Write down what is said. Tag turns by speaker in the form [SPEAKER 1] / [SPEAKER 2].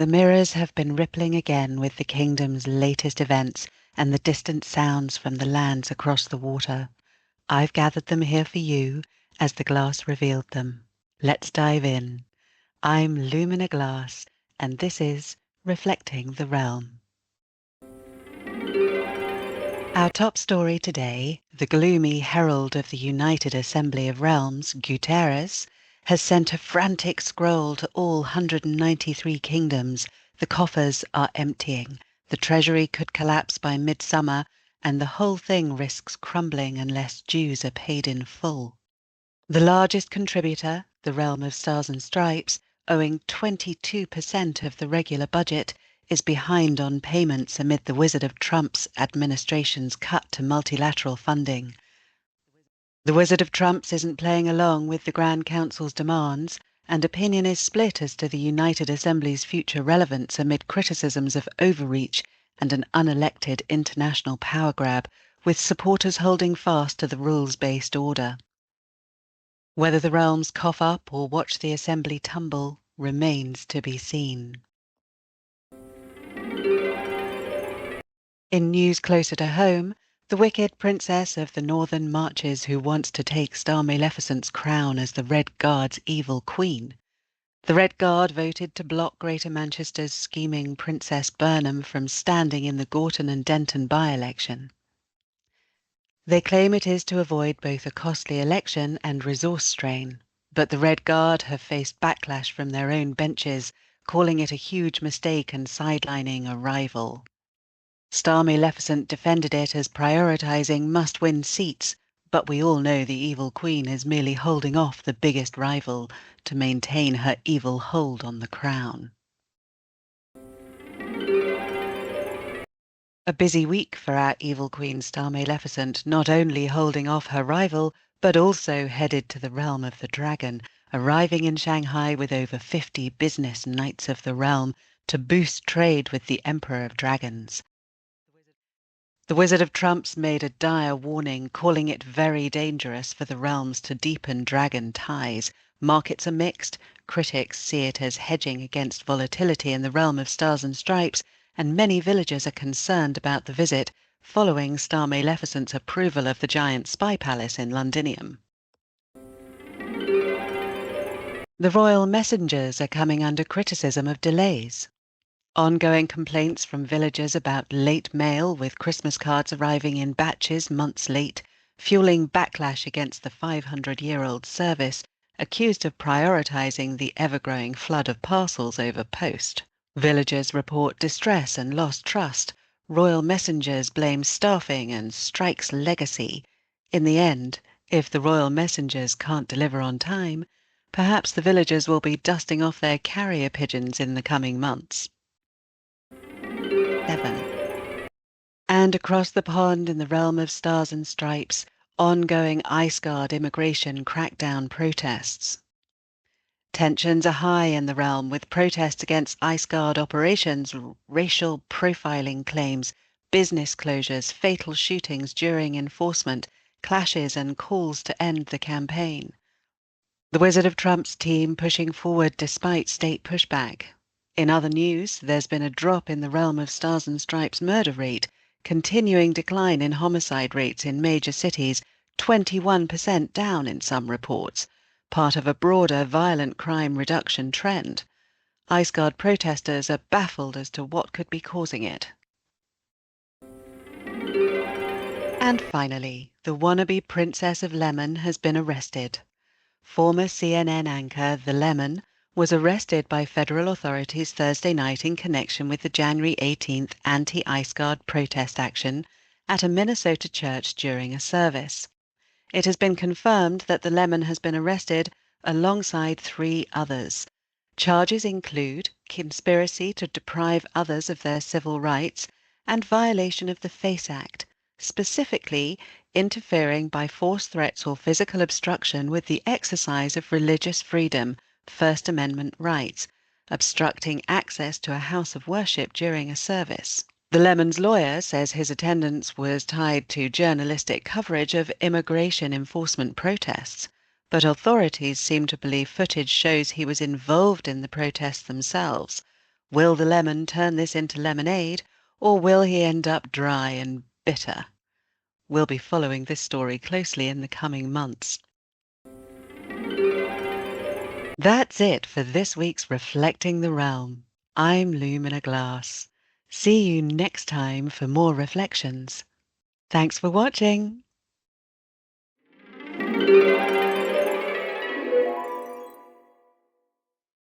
[SPEAKER 1] The mirrors have been rippling again with the kingdom's latest events and the distant sounds from the lands across the water. I've gathered them here for you as the glass revealed them. Let's dive in. I'm Lumina Glass, and this is Reflecting the Realm. Our top story today, the gloomy herald of the United Assembly of Realms, Guterres, has sent a frantic scroll to all 193 kingdoms. The coffers are emptying, the treasury could collapse by midsummer, and the whole thing risks crumbling unless dues are paid in full. The largest contributor, the Realm of Stars and Stripes, owing 22% of the regular budget, is behind on payments amid the Wizard of Trump's administration's cut to multilateral funding. The Wizard of Trump's isn't playing along with the Grand Council's demands, and opinion is split as to the United Assembly's future relevance amid criticisms of overreach and an unelected international power grab, with supporters holding fast to the rules-based order. Whether the realms cough up or watch the Assembly tumble remains to be seen. In news closer to home, the wicked princess of the Northern Marches who wants to take Star Maleficent's crown as the Red Guard's evil queen. The Red Guard voted to block Greater Manchester's scheming Princess Burnham from standing in the Gorton and Denton by-election. They claim it is to avoid both a costly election and resource strain, but the Red Guard have faced backlash from their own benches, calling it a huge mistake and sidelining a rival. Star Maleficent defended it as prioritising must-win seats, but we all know the evil queen is merely holding off the biggest rival to maintain her evil hold on the crown. A busy week for our evil queen Star Maleficent, not only holding off her rival, but also headed to the realm of the dragon, arriving in Shanghai with over 50 business knights of the realm to boost trade with the Emperor of Dragons. The Wizard of Trump's made a dire warning, calling it very dangerous for the realms to deepen dragon ties. Markets are mixed, critics see it as hedging against volatility in the realm of Stars and Stripes, and many villagers are concerned about the visit, following Star Maleficent's approval of the giant spy palace in Londinium. The royal messengers are coming under criticism of delays. Ongoing complaints from villagers about late mail, with Christmas cards arriving in batches months late, fueling backlash against the 500-year-old service, accused of prioritising the ever-growing flood of parcels over post. Villagers report distress and lost trust. Royal messengers blame staffing and strike's legacy. In the end, if the royal messengers can't deliver on time, perhaps the villagers will be dusting off their carrier pigeons in the coming months. 7. And across the pond in the realm of Stars and Stripes, ongoing Ice Guard immigration crackdown protests. Tensions are high in the realm, with protests against Ice Guard operations, racial profiling claims, business closures, fatal shootings during enforcement, clashes and calls to end the campaign. The Wizard of Trump's team pushing forward despite state pushback. In other news, there's been a drop in the realm of Stars and Stripes murder rate, continuing decline in homicide rates in major cities, 21% down in some reports, part of a broader violent crime reduction trend. Ice Guard protesters are baffled as to what could be causing it. And finally, the wannabe Princess of Lemon has been arrested. Former CNN anchor The Lemon was arrested by federal authorities Thursday night in connection with the January 18th anti-Ice Guard protest action at a Minnesota church during a service. It has been confirmed that The Lemon has been arrested alongside 3 others. Charges include conspiracy to deprive others of their civil rights and violation of the FACE Act, specifically interfering by force, threats or physical obstruction with the exercise of religious freedom, First Amendment rights, obstructing access to a house of worship during a service. The Lemon's lawyer says his attendance was tied to journalistic coverage of immigration enforcement protests, but authorities seem to believe footage shows he was involved in the protests themselves. Will the lemon turn this into lemonade, or will he end up dry and bitter? We'll be following this story closely in the coming months. That's it for this week's Reflecting the Realm. I'm Lumina Glass. See you next time for more reflections. Thanks for watching.